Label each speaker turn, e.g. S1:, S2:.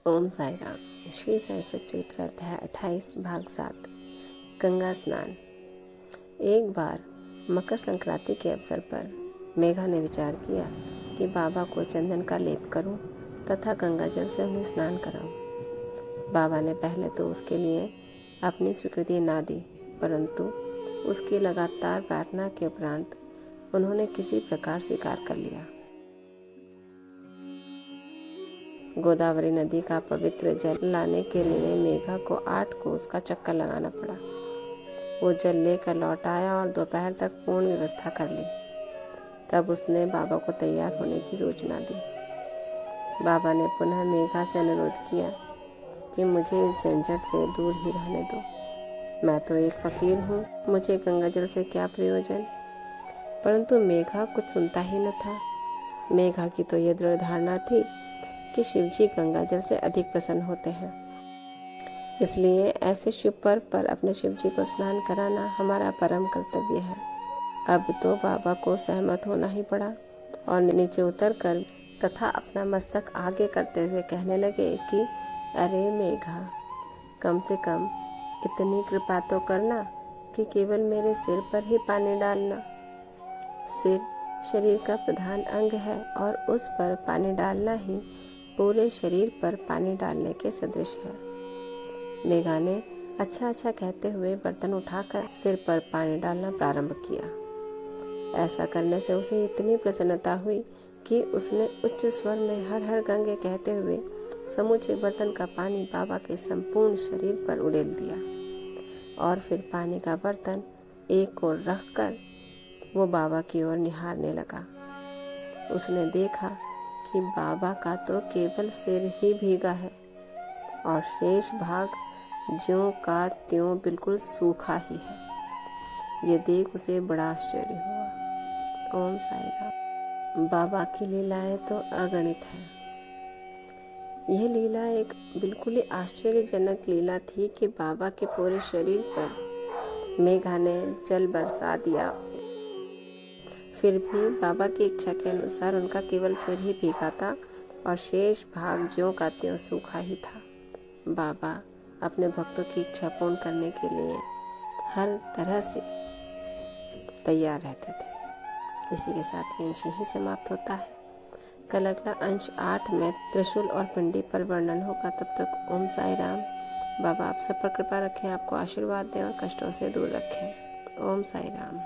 S1: ओम साई राम। श्री साई सच्चरित्र अध्याय 28 भाग 7 गंगा स्नान। एक बार मकर संक्रांति के अवसर पर मेघा ने विचार किया कि बाबा को चंदन का लेप करूं तथा गंगा जल से उन्हें स्नान कराऊं। बाबा ने पहले तो उसके लिए अपनी स्वीकृति ना दी, परंतु उसकी लगातार प्रार्थना के उपरांत उन्होंने किसी प्रकार स्वीकार कर लिया। गोदावरी नदी का पवित्र जल लाने के लिए मेघा को 8 कोस का चक्कर लगाना पड़ा। वो जल लेकर लौट आया और दोपहर तक पूर्ण व्यवस्था कर ली। तब उसने बाबा को तैयार होने की सूचना दी। बाबा ने पुनः मेघा से अनुरोध किया कि मुझे इस झंझट से दूर ही रहने दो। मैं तो एक फकीर हूँ, मुझे गंगा जल से क्या प्रयोजन। परंतु मेघा कुछ सुनता ही न था। मेघा की तो यह दृढ़ धारणा थी कि शिवजी गंगा जल से अधिक प्रसन्न होते हैं, इसलिए ऐसे शुभ पर्व पर अपने शिवजी को स्नान कराना हमारा परम कर्तव्य है। अब तो बाबा को सहमत होना ही पड़ा और नीचे उतरकर तथा अपना मस्तक आगे करते हुए कहने लगे कि अरे मेघा, कम से कम इतनी कृपा तो करना कि केवल मेरे सिर पर ही पानी डालना। सिर शरीर का प्रधान अंग है और उस पर पानी डालना ही पूरे शरीर पर पानी डालने के सदृश है। मेघा ने अच्छा अच्छा कहते हुए बर्तन उठाकर सिर पर पानी डालना प्रारंभ किया। ऐसा करने से उसे इतनी प्रसन्नता हुई कि उसने उच्च स्वर में हर हर गंगे कहते हुए समूचे बर्तन का पानी बाबा के संपूर्ण शरीर पर उड़ेल दिया और फिर पानी का बर्तन एक ओर रखकर वो बाबा की ओर निहारने लगा। उसने देखा कि बाबा का तो केवल सिर ही भीगा है और शेष भाग ज्यों का त्यों बिल्कुल सूखा ही है। ये देख उसे बड़ा आश्चर्य हुआ। ओम साई राम। बाबा की लीलाएं तो अगणित हैं। यह लीला एक बिल्कुल ही आश्चर्यजनक लीला थी कि बाबा के पूरे शरीर पर मेघा ने जल बरसा दिया। फिर भी बाबा की इच्छा के अनुसार उनका केवल सिर ही भीगा था और शेष भाग ज्यों का त्यों सूखा ही था। बाबा अपने भक्तों की इच्छा पूर्ण करने के लिए हर तरह से तैयार रहते थे। इसी के साथ ये अंश यहीं समाप्त होता है। कल अगला अंश 8 में त्रिशूल और पिंडी पर वर्णन होगा। तब तक ओम साई राम। बाबा आप सब पर कृपा रखें, आपको आशीर्वाद दें और कष्टों से दूर रखें। ओम साई राम।